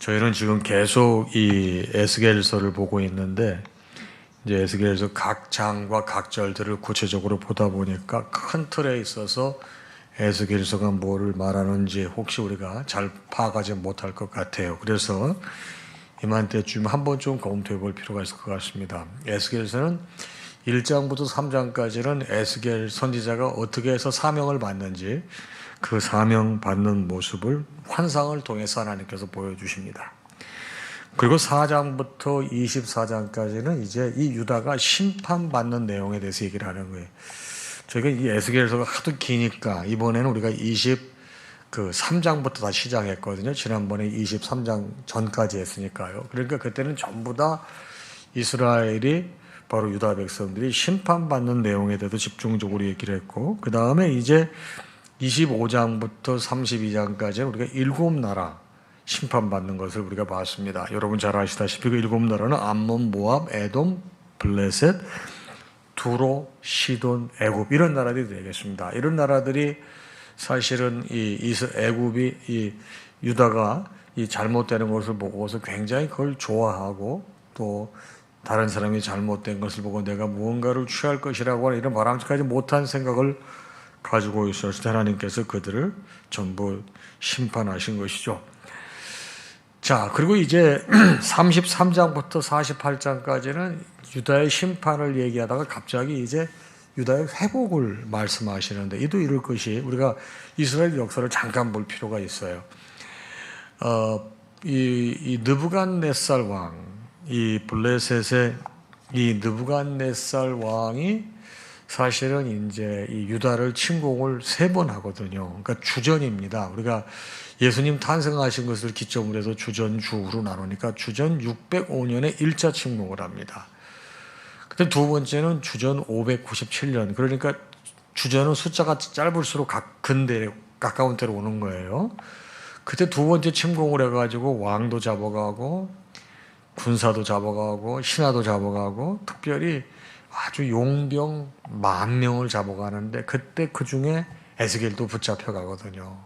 저희는 지금 계속 이 에스겔서를 보고 있는데 이제 에스겔서 각 장과 각 절들을 구체적으로 보다 보니까 큰 틀에 있어서 에스겔서가 뭐를 말하는지 혹시 우리가 잘 파악하지 못할 것 같아요. 그래서 이맘때쯤 한번 좀 검토해 볼 필요가 있을 것 같습니다. 에스겔서는 1장부터 3장까지는 에스겔 선지자가 어떻게 해서 사명을 받는지 그 사명 받는 모습을 환상을 통해서 하나님께서 보여주십니다. 그리고 4장부터 24장까지는 이제 이 유다가 심판받는 내용에 대해서 얘기를 하는 거예요. 저희가 이 에스겔서가 하도 기니까 이번에는 우리가 23장부터 다 시작했거든요. 지난번에 23장 전까지 했으니까요. 그러니까 그때는 전부 다 이스라엘이 바로 유다 백성들이 심판받는 내용에 대해서 집중적으로 얘기를 했고, 그 다음에 이제 25장부터 32장까지는 우리가 7나라 심판받는 것을 우리가 봤습니다. 여러분 잘 아시다시피 그 7나라는 암몬, 모압, 에돔, 블레셋, 두로, 시돈, 애굽 이런 나라들이 되겠습니다. 이런 나라들이 사실은 애굽이 이 유다가 이 잘못되는 것을 보고서 굉장히 그걸 좋아하고 또 다른 사람이 잘못된 것을 보고 내가 무언가를 취할 것이라고 하는 이런 바람직하지 못한 생각을 가지고 있었을 때 하나님께서 그들을 전부 심판하신 것이죠. 자, 그리고 이제 33장부터 48장까지는 유다의 심판을 얘기하다가 갑자기 이제 유다의 회복을 말씀하시는데 이도 이럴 것이 우리가 이스라엘 역사를 잠깐 볼 필요가 있어요. 이 느부갓네살 왕, 이 블레셋의 이 느부갓네살 왕이 사실은 이제 이 유다를 침공을 3번 하거든요. 그러니까 주전입니다. 우리가 예수님 탄생하신 것을 기점으로 해서 주전, 주후로 나누니까 주전 605년에 1차 침공을 합니다. 근데 두 번째는 주전 597년. 그러니까 주전은 숫자가 짧을수록 근대 가까운 때로 오는 거예요. 그때 두 번째 침공을 해가지고 왕도 잡아가고 군사도 잡아가고 신하도 잡아가고 특별히 아주 용병 10,000명을 잡아가는데 그때 그 중에 에스겔도 붙잡혀가거든요.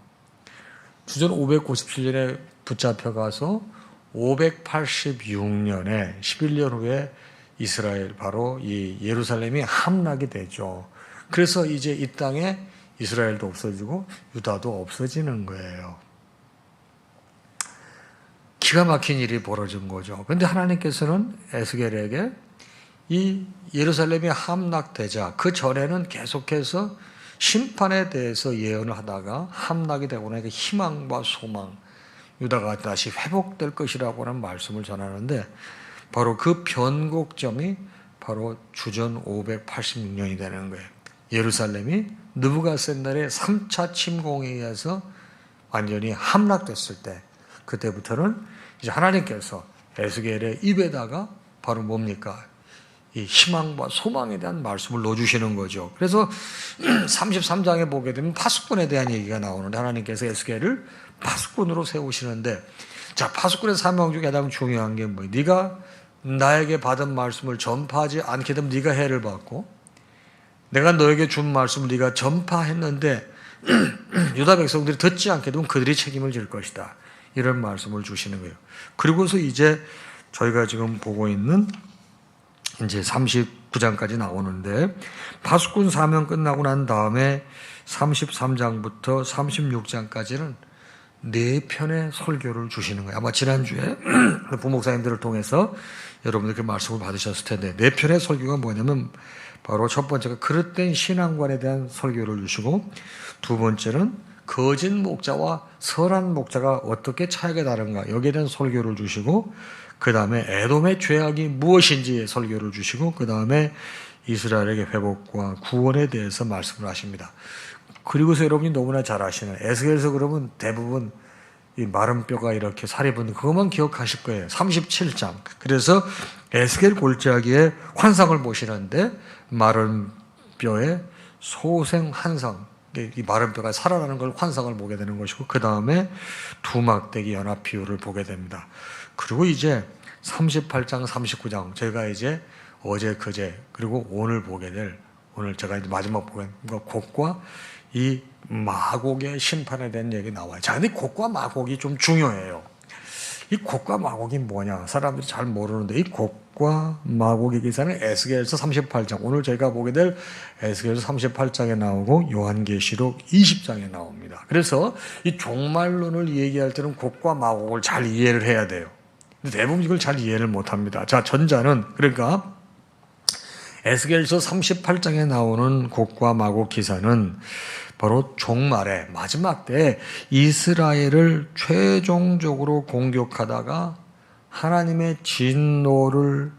주전 597년에 붙잡혀가서 586년에 11년 후에 이스라엘 바로 이 예루살렘이 함락이 되죠. 그래서 이제 이 땅에 이스라엘도 없어지고 유다도 없어지는 거예요. 기가 막힌 일이 벌어진 거죠. 그런데 하나님께서는 에스겔에게 이 예루살렘이 함락되자 그 전에는 계속해서 심판에 대해서 예언을 하다가 함락이 되고 나니까 희망과 소망, 유다가 다시 회복될 것이라고 하는 말씀을 전하는데 바로 그 변곡점이 바로 주전 586년이 되는 거예요. 예루살렘이 느부갓네살의 3차 침공에 의해서 완전히 함락됐을 때 그때부터는 이제 하나님께서 에스겔의 입에다가 바로 뭡니까? 이 희망과 소망에 대한 말씀을 넣어주시는 거죠. 그래서 33장에 보게 되면 파수꾼에 대한 얘기가 나오는데 하나님께서 에스겔을 파수꾼으로 세우시는데 자, 파수꾼의 사명 중에 가장 중요한 게 뭐예요? 네가 나에게 받은 말씀을 전파하지 않게 되면 네가 해를 받고 내가 너에게 준 말씀을 네가 전파했는데 유다 백성들이 듣지 않게 되면 그들이 책임을 질 것이다. 이런 말씀을 주시는 거예요. 그리고서 이제 저희가 지금 보고 있는 이제 39장까지 나오는데 파수꾼 사명 끝나고 난 다음에 33장부터 36장까지는 4편의 설교를 주시는 거예요. 아마 지난주에 부목사님들을 통해서 여러분들 그 말씀을 받으셨을 텐데 4편의 설교가 뭐냐면 바로 첫 번째가 그릇된 신앙관에 대한 설교를 주시고 두 번째는 거짓 목자와 선한 목자가 어떻게 차이가 다른가 여기에 대한 설교를 주시고 그 다음에 에돔의 죄악이 무엇인지 설교를 주시고 그 다음에 이스라엘에게 회복과 구원에 대해서 말씀을 하십니다. 그리고서 여러분이 너무나 잘 아시는 에스겔서 그러면 대부분 이 마른 뼈가 이렇게 살이 붙는 그것만 기억하실 거예요. 37장. 그래서 에스겔 골짜기에 환상을 보시는데 마른 뼈에 소생 환상 이 마른 뼈가 살아나는 걸 환상을 보게 되는 것이고 그 다음에 두막대기 연합 비유를 보게 됩니다. 그리고 이제 38장, 39장 저희가 이제 어제 그제 그리고 오늘 보게 될 오늘 제가 이제 마지막 보게 될 곡과 이 마곡의 심판에 대한 얘기 나와요. 자, 근데 곡과 마곡이 좀 중요해요. 이 곡과 마곡이 뭐냐? 사람들이 잘 모르는데 이 곡과 마곡의 기사는 에스겔서 38장, 오늘 저희가 보게 될 에스겔서 38장에 나오고 요한계시록 20장에 나옵니다. 그래서 이 종말론을 얘기할 때는 곡과 마곡을 잘 이해를 해야 돼요. 근데 대부분 이걸 잘 이해를 못합니다. 자, 전자는 그러니까 에스겔서 38장에 나오는 곡과 마곡 기사는 바로 종말의 마지막 때 이스라엘을 최종적으로 공격하다가 하나님의 진노를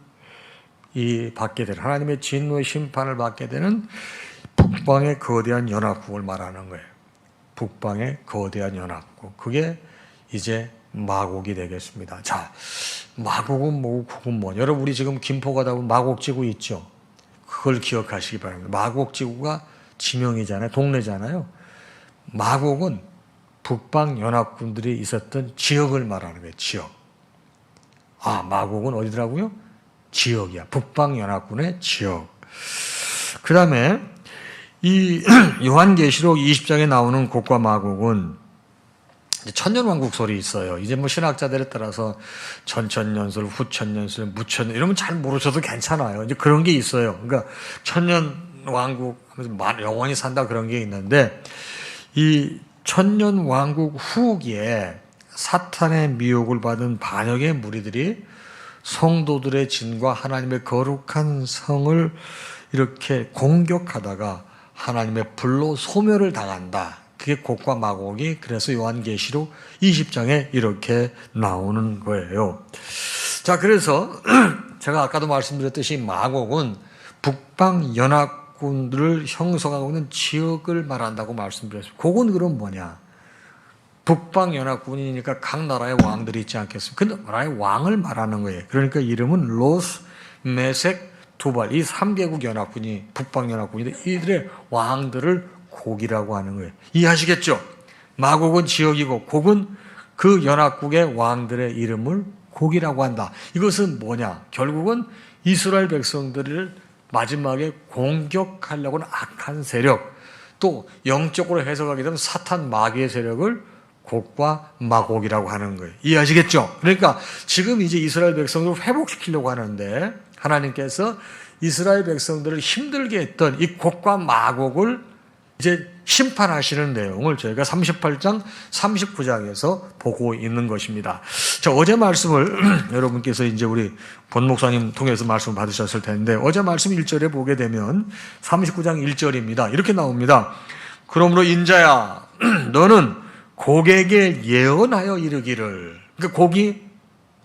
받게 되는, 하나님의 진노의 심판을 받게 되는 북방의 거대한 연합국을 말하는 거예요. 북방의 거대한 연합국. 그게 이제 마곡이 되겠습니다. 자, 마곡은 뭐고 국은 뭐냐? 여러분, 우리 지금 김포 가다 보면 마곡지구 있죠? 그걸 기억하시기 바랍니다. 마곡지구가 지명이잖아요. 동네잖아요. 마곡은 북방 연합군들이 있었던 지역을 말하는 거예요. 지역. 아, 마곡은 어디더라고요? 지역이야. 북방 연합군의 지역. 그 다음에 이 요한계시록 20장에 나오는 곡과 마곡은 천년왕국 소리 있어요. 이제 뭐 신학자들에 따라서 전천년설, 후천년설, 무천년 이러면 잘 모르셔도 괜찮아요. 이제 그런 게 있어요. 그러니까 천년왕국 하면서 영원히 산다 그런 게 있는데 이 천년왕국 후기에 사탄의 미혹을 받은 반역의 무리들이 성도들의 진과 하나님의 거룩한 성을 이렇게 공격하다가 하나님의 불로 소멸을 당한다. 그게 곡과 마곡이 그래서 요한계시록 20장에 이렇게 나오는 거예요. 자, 그래서 제가 아까도 말씀드렸듯이 마곡은 북방 연합군들을 형성하고 있는 지역을 말한다고 말씀드렸습니다. 곡은 그럼 뭐냐? 북방 연합군이니까 각 나라의 왕들이 있지 않겠습니까? 그 나라의 왕을 말하는 거예요. 그러니까 이름은 로스, 메색, 두발 이 3개국 연합군이 북방 연합군인데 이들의 왕들을 곡이라고 하는 거예요. 이해하시겠죠? 마곡은 지역이고 곡은 그 연합국의 왕들의 이름을 곡이라고 한다. 이것은 뭐냐? 결국은 이스라엘 백성들을 마지막에 공격하려고 하는 악한 세력, 또 영적으로 해석하게 되면 사탄 마귀의 세력을 곡과 마곡이라고 하는 거예요. 이해하시겠죠? 그러니까 지금 이제 이스라엘 백성들을 회복시키려고 하는데 하나님께서 이스라엘 백성들을 힘들게 했던 이 곡과 마곡을 이제 심판하시는 내용을 저희가 38장, 39장에서 보고 있는 것입니다. 자, 어제 말씀을 여러분께서 이제 우리 본 목사님 통해서 말씀을 받으셨을 텐데 어제 말씀 1절에 보게 되면 39장 1절입니다. 이렇게 나옵니다. 그러므로 인자야 너는 곡에게 예언하여 이르기를. 그러니까 곡이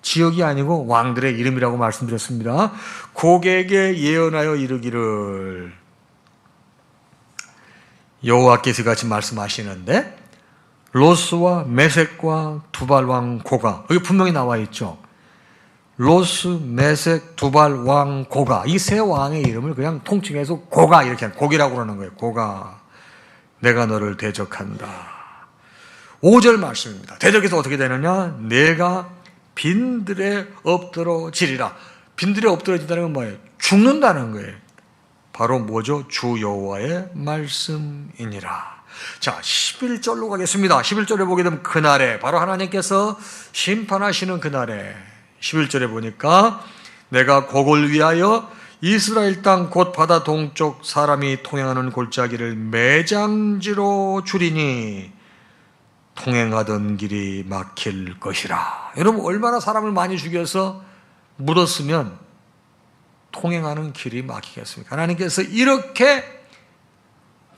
지역이 아니고 왕들의 이름이라고 말씀드렸습니다. 곡에게 예언하여 이르기를. 여호와께서 같이 말씀하시는데 로스와 메섹과 두발 왕 고가, 여기 분명히 나와 있죠. 로스, 메섹, 두발 왕 고가, 이 세 왕의 이름을 그냥 통칭해서 고가 이렇게 하는, 곡이라고 그러는 거예요. 고가, 내가 너를 대적한다. 5절 말씀입니다. 대적해서 어떻게 되느냐? 내가 빈들에 엎드러지리라. 빈들에 엎드러진다는 건 뭐예요? 죽는다는 거예요. 바로 뭐죠? 주 여호와의 말씀이니라. 자, 11절로 가겠습니다. 11절에 보게 되면 그날에, 바로 하나님께서 심판하시는 그날에 11절에 보니까 내가 곡을 위하여 이스라엘 땅 곧 바다 동쪽 사람이 통행하는 골짜기를 매장지로 주리니 통행하던 길이 막힐 것이라. 여러분, 얼마나 사람을 많이 죽여서 묻었으면 통행하는 길이 막히겠습니까? 하나님께서 이렇게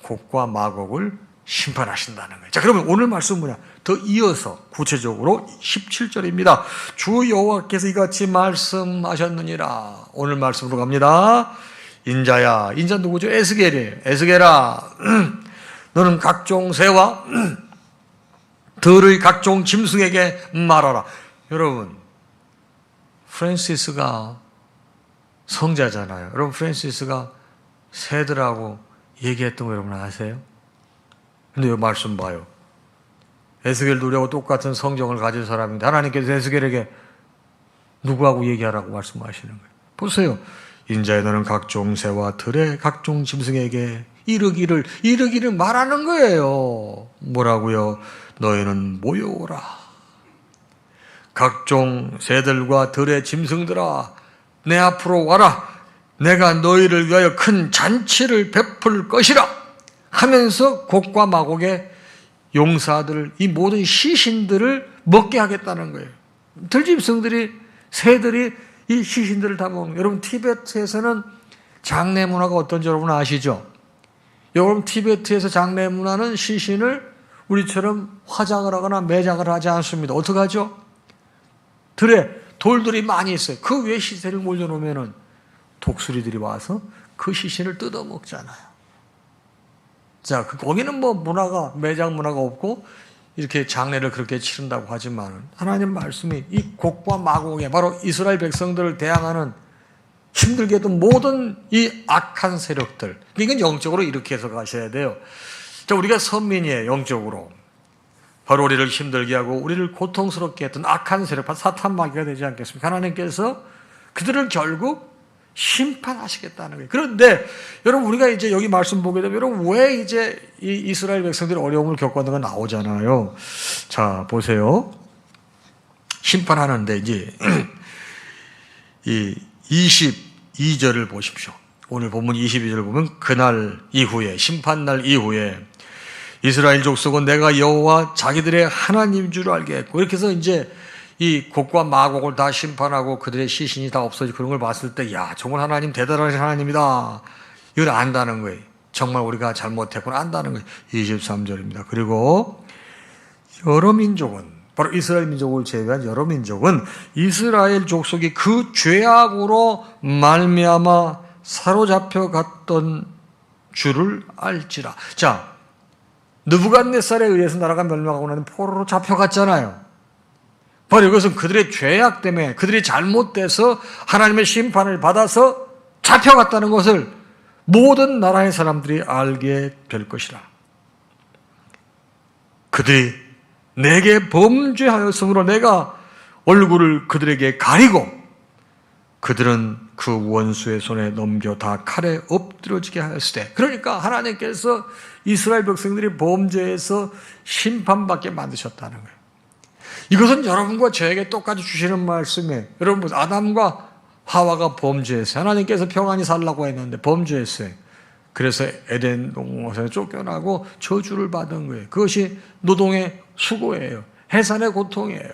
곡과 마곡을 심판하신다는 거예요. 자, 그러면 오늘 말씀은 뭐냐? 더 이어서 구체적으로 17절입니다. 주 여호와께서 이같이 말씀하셨느니라. 오늘 말씀으로 갑니다. 인자야, 인자 누구죠? 에스겔이에요. 에스겔아, 너는 각종 새와 들의 각종 짐승에게 말하라. 여러분, 프란시스가 성자잖아요. 여러분, 프란시스가 새들하고 얘기했던 거 여러분 아세요? 근데 이 말씀 봐요. 에스겔도 우리하고 똑같은 성경을 가진 사람인데 하나님께서 에스겔에게 누구하고 얘기하라고 말씀하시는 거예요. 보세요. 인자에 너는 각종 새와 들의 각종 짐승에게 이르기를 말하는 거예요. 뭐라고요? 너희는 모여오라. 각종 새들과 들의 짐승들아 내 앞으로 와라. 내가 너희를 위하여 큰 잔치를 베풀 것이라 하면서 곡과 마곡의 용사들, 이 모든 시신들을 먹게 하겠다는 거예요. 들짐승들이, 새들이 이 시신들을 다 먹는 거예요. 여러분, 티베트에서는 장례 문화가 어떤지 여러분 아시죠? 여러분, 티베트에서 장례 문화는 시신을 우리처럼 화장을 하거나 매장을 하지 않습니다. 어떻게 하죠? 들에 돌들이 많이 있어요. 그 위에 시신을 몰려놓으면 독수리들이 와서 그 시신을 뜯어먹잖아요. 자, 거기는 뭐 문화가, 매장 문화가 없고 이렇게 장례를 그렇게 치른다고 하지만 하나님 말씀이 이 곡과 마곡에 바로 이스라엘 백성들을 대항하는 힘들게 했던 모든 이 악한 세력들, 이건 영적으로 이렇게 해서 가셔야 돼요. 자, 우리가 선민이에요. 영적으로. 바로 우리를 힘들게 하고 우리를 고통스럽게 했던 악한 세력, 사탄 마귀가 되지 않겠습니까? 하나님께서 그들을 결국 심판하시겠다는 거예요. 그런데 여러분, 우리가 이제 여기 말씀 보게 되면 여러분, 왜 이제 이 이스라엘 백성들이 어려움을 겪었는 가 나오잖아요. 자, 보세요. 심판하는데 이제 이 22절을 보십시오. 오늘 본문 22절을 보면 그날 이후에, 심판날 이후에 이스라엘 족속은 내가 여호와 자기들의 하나님인 줄 알게 했고, 이렇게 해서 이제 이 곡과 마곡을 다 심판하고 그들의 시신이 다 없어지고 그런 걸 봤을 때, 야, 정말 하나님 대단한 하나님이다. 이걸 안다는 거예요. 정말 우리가 잘못했구나 안다는 거예요. 23절입니다. 그리고 여러 민족은, 바로 이스라엘 민족을 제외한 여러 민족은 이스라엘 족속이 그 죄악으로 말미암아 사로잡혀 갔던 줄을 알지라. 자, 느부갓네살에 의해서 나라가 멸망하고 나는 포로로 잡혀갔잖아요. 바로 이것은 그들의 죄악 때문에, 그들이 잘못돼서 하나님의 심판을 받아서 잡혀갔다는 것을 모든 나라의 사람들이 알게 될 것이라. 그들이 내게 범죄하였으므로 내가 얼굴을 그들에게 가리고 그들은 그 원수의 손에 넘겨 다 칼에 엎드려지게 하였으되. 그러니까 하나님께서 이스라엘 백성들이 범죄해서 심판받게 만드셨다는 거예요. 이것은 여러분과 저에게 똑같이 주시는 말씀이에요. 여러분, 아담과 하와가 범죄했어요. 하나님께서 평안히 살라고 했는데 범죄했어요. 그래서 에덴 동산에 쫓겨나고 저주를 받은 거예요. 그것이 노동의 수고예요. 해산의 고통이에요.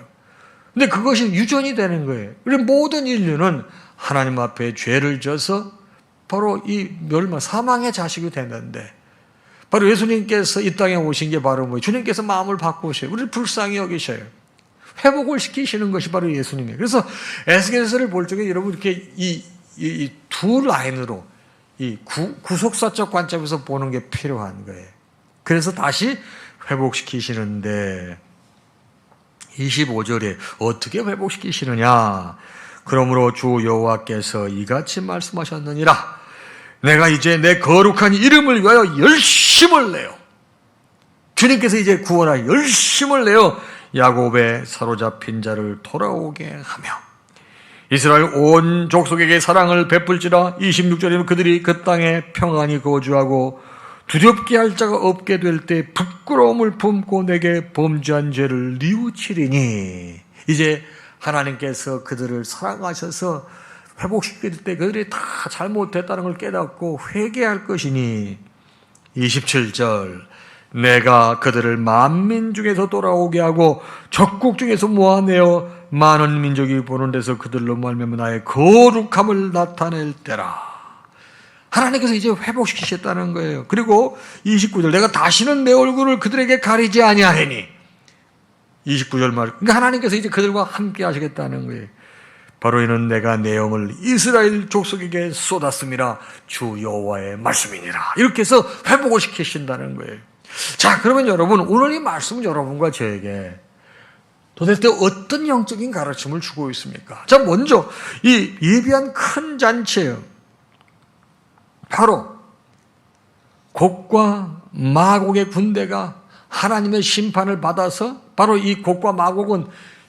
근데 그것이 유전이 되는 거예요. 그래서 모든 인류는 하나님 앞에 죄를 져서 바로 이 멸망, 사망의 자식이 됐는데, 바로 예수님께서 이 땅에 오신 게 바로 뭐예요? 주님께서 마음을 바꾸셔요. 우리를 불쌍히 여기셔요. 회복을 시키시는 것이 바로 예수님이에요. 그래서 에스겔서를 볼 적에 여러분 이렇게 이 두 라인으로 이 구속사적 관점에서 보는 게 필요한 거예요. 그래서 다시 회복시키시는데 25절에 어떻게 회복시키시느냐? 그러므로 주 여호와께서 이같이 말씀하셨느니라. 내가 이제 내 거룩한 이름을 위하여 열심을 내요. 주님께서 이제 구원할 열심을 내어 야곱의 사로잡힌 자를 돌아오게 하며 이스라엘 온 족속에게 사랑을 베풀지라. 26절이면 그들이 그 땅에 평안히 거주하고 두렵게 할 자가 없게 될 때 부끄러움을 품고 내게 범죄한 죄를 뉘우치리니. 이제 하나님께서 그들을 사랑하셔서 회복시킬 때 그들이 다 잘못했다는 걸 깨닫고 회개할 것이니. 27절 내가 그들을 만민 중에서 돌아오게 하고 적국 중에서 모아내어 많은 민족이 보는 데서 그들로 말미암아 나의 거룩함을 나타낼 때라. 하나님께서 이제 회복시키셨다는 거예요. 그리고 29절 내가 다시는 내 얼굴을 그들에게 가리지 아니하리니. 29절 말, 그러니까 하나님께서 이제 그들과 함께 하시겠다는 거예요. 바로 이는 내가 내 영을 이스라엘 족속에게 쏟았음이라 주 여호와의 말씀이니라. 이렇게 해서 회복을 시키신다는 거예요. 자, 그러면 여러분, 오늘 이 말씀은 여러분과 저에게 도대체 어떤 영적인 가르침을 주고 있습니까? 자, 먼저 이 예비한 큰 잔치예요. 바로 곡과 마곡의 군대가 하나님의 심판을 받아서, 바로 이 곡과 마곡은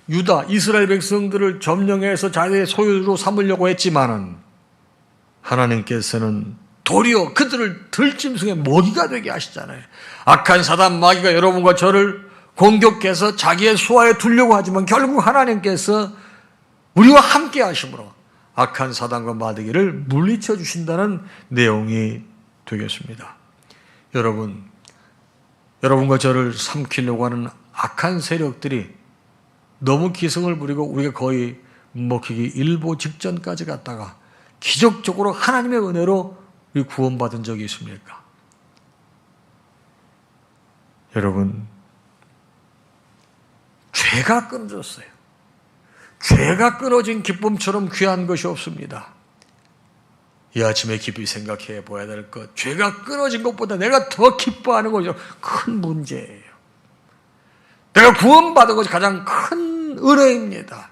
유다, 이스라엘 백성들을 점령해서 자기의 소유로 삼으려고 했지만은 하나님께서는 도리어 그들을 들짐승의 먹이가 되게 하시잖아요. 악한 사단 마귀가 여러분과 저를 공격해서 자기의 수하에 두려고 하지만 결국 하나님께서 우리와 함께 하심으로 악한 사단과 마귀를 물리쳐 주신다는 내용이 되겠습니다. 여러분과 저를 삼키려고 하는 악한 세력들이 너무 기승을 부리고 우리가 거의 먹히기 일보 직전까지 갔다가 기적적으로 하나님의 은혜로 우리 구원받은 적이 있습니까? 여러분, 죄가 끊어졌어요. 죄가 끊어진 기쁨처럼 귀한 것이 없습니다. 이 아침에 깊이 생각해 보아야 될 것, 죄가 끊어진 것보다 내가 더 기뻐하는 것이 큰 문제예요. 내가 구원받은 것이 가장 큰 은혜입니다.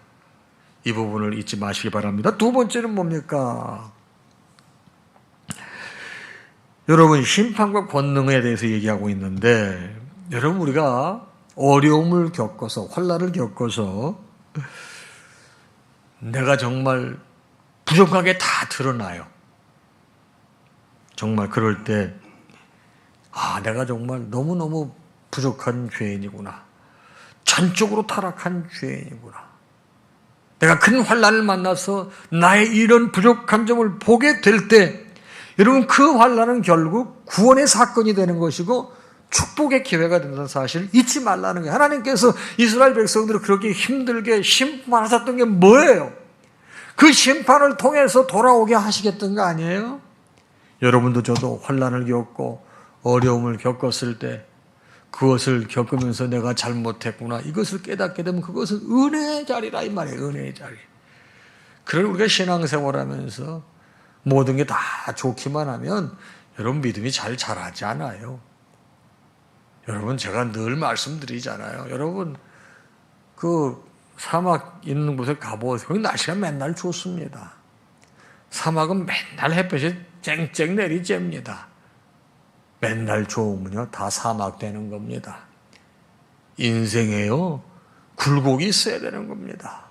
이 부분을 잊지 마시기 바랍니다. 두 번째는 뭡니까? 여러분, 심판과 권능에 대해서 얘기하고 있는데, 여러분, 우리가 어려움을 겪어서, 환난을 겪어서 내가 정말 부족한 게 다 드러나요. 정말 그럴 때, 내가 정말 너무너무 부족한 죄인이구나. 전적으로 타락한 죄인이구나. 내가 큰 환난을 만나서 나의 이런 부족한 점을 보게 될 때, 여러분, 그 환난은 결국 구원의 사건이 되는 것이고 축복의 기회가 된다는 사실을 잊지 말라는 거예요. 하나님께서 이스라엘 백성들을 그렇게 힘들게 심판하셨던 게 뭐예요? 그 심판을 통해서 돌아오게 하시겠던 거 아니에요? 여러분도 저도 환난을 겪고 어려움을 겪었을 때 그것을 겪으면서 내가 잘못했구나, 이것을 깨닫게 되면 그것은 은혜의 자리라 이 말이에요. 은혜의 자리. 그걸 우리가 신앙생활하면서 모든 게 다 좋기만 하면 여러분 믿음이 잘 자라지 않아요. 여러분, 제가 늘 말씀드리잖아요. 여러분, 그 사막 있는 곳에 가보세요. 거기 날씨가 맨날 좋습니다. 사막은 맨날 햇볕이 쨍쨍 내리쬐입니다. 맨날 좋으면요 다 사막 되는 겁니다. 인생에요 굴곡이 있어야 되는 겁니다.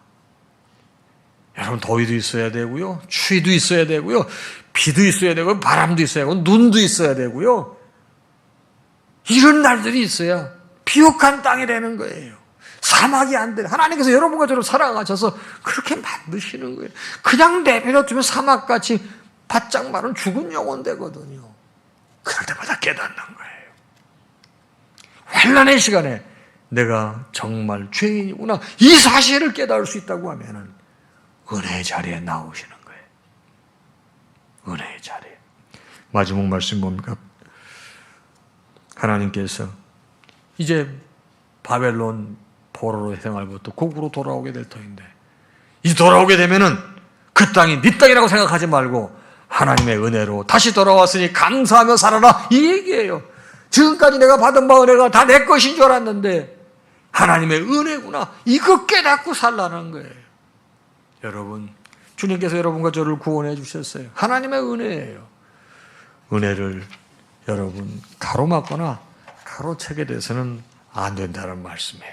여러분, 더위도 있어야 되고요, 추위도 있어야 되고요, 비도 있어야 되고요, 바람도 있어야 되고, 눈도 있어야 되고요. 이런 날들이 있어야 비옥한 땅이 되는 거예요. 사막이 안 돼. 하나님께서 여러분과 저를 사랑하셔서 그렇게 만드시는 거예요. 그냥 내버려두면 사막같이 바짝 마른 죽은 영혼 되거든요. 그럴 때마다 깨닫는 거예요. 환난의 시간에 내가 정말 죄인이구나, 이 사실을 깨달을 수 있다고 하면은 은혜의 자리에 나오시는 거예요. 은혜의 자리에. 마지막 말씀이 뭡니까? 하나님께서 이제 바벨론 포로로 생활부터 곡으로 돌아오게 될 터인데, 이 돌아오게 되면은 그 땅이 네 땅이라고 생각하지 말고 하나님의 은혜로 다시 돌아왔으니 감사하며 살아라, 이 얘기예요. 지금까지 내가 받은 바 은혜가 다 내 것인 줄 알았는데 하나님의 은혜구나, 이거 깨닫고 살라는 거예요. 여러분, 주님께서 여러분과 저를 구원해 주셨어요. 하나님의 은혜예요. 은혜를 여러분 가로막거나 가로채게 돼서는 안 된다는 말씀이에요.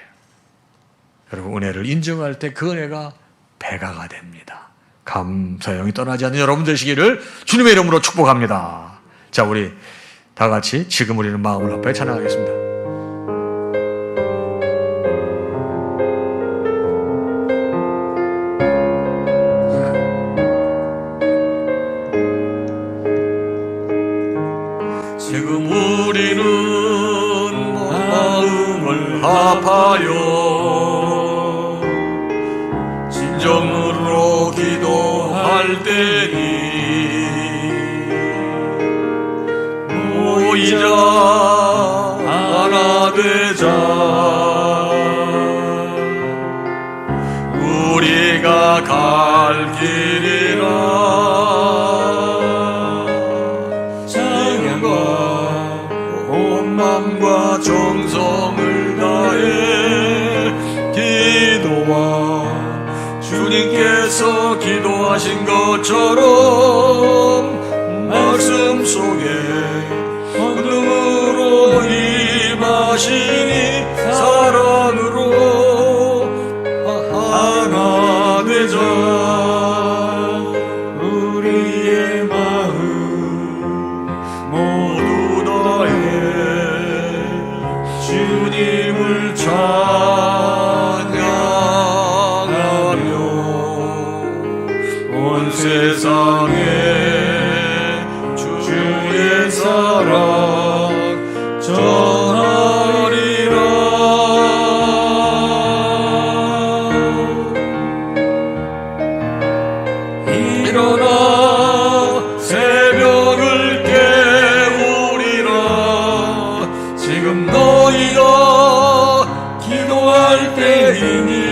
여러분, 은혜를 인정할 때 그 은혜가 배가가 됩니다. 감사의 영이 떠나지 않는 여러분 되시기를 주님의 이름으로 축복합니다. 자, 우리 다 같이 지금 우리는 마음을 합하여 찬양하겠습니다. 지금 우리는 마음을 합하여 진정으로 기도할 때니 모이자 하나 되자, 우리가 갈 길이라. 마음과 정성을 다해 기도와 주님께서 기도하신 것처럼 말씀 속에 권능으로 임하시니 사랑으로 하나 되자. 우리의 마음 모두 다해 주님을 찬양하자. 세상에 주의 사랑 전하리라. 일어나 새벽을 깨우리라. 지금 너희가 기도할 때이니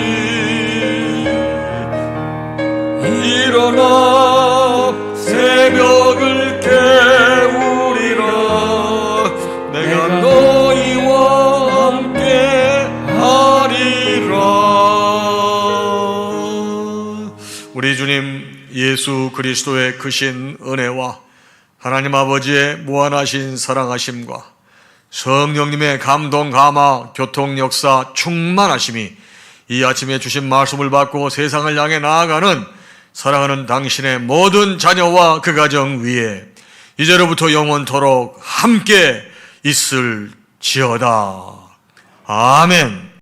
일어나 새벽을 깨우리라. 내가 너희와 함께 하리라. 우리 주님 예수 그리스도의 크신 은혜와 하나님 아버지의 무한하신 사랑하심과 성령님의 감동, 감화, 교통, 역사, 충만하심이 이 아침에 주신 말씀을 받고 세상을 향해 나아가는 사랑하는 당신의 모든 자녀와 그 가정 위에 이제로부터 영원토록 함께 있을지어다. 아멘.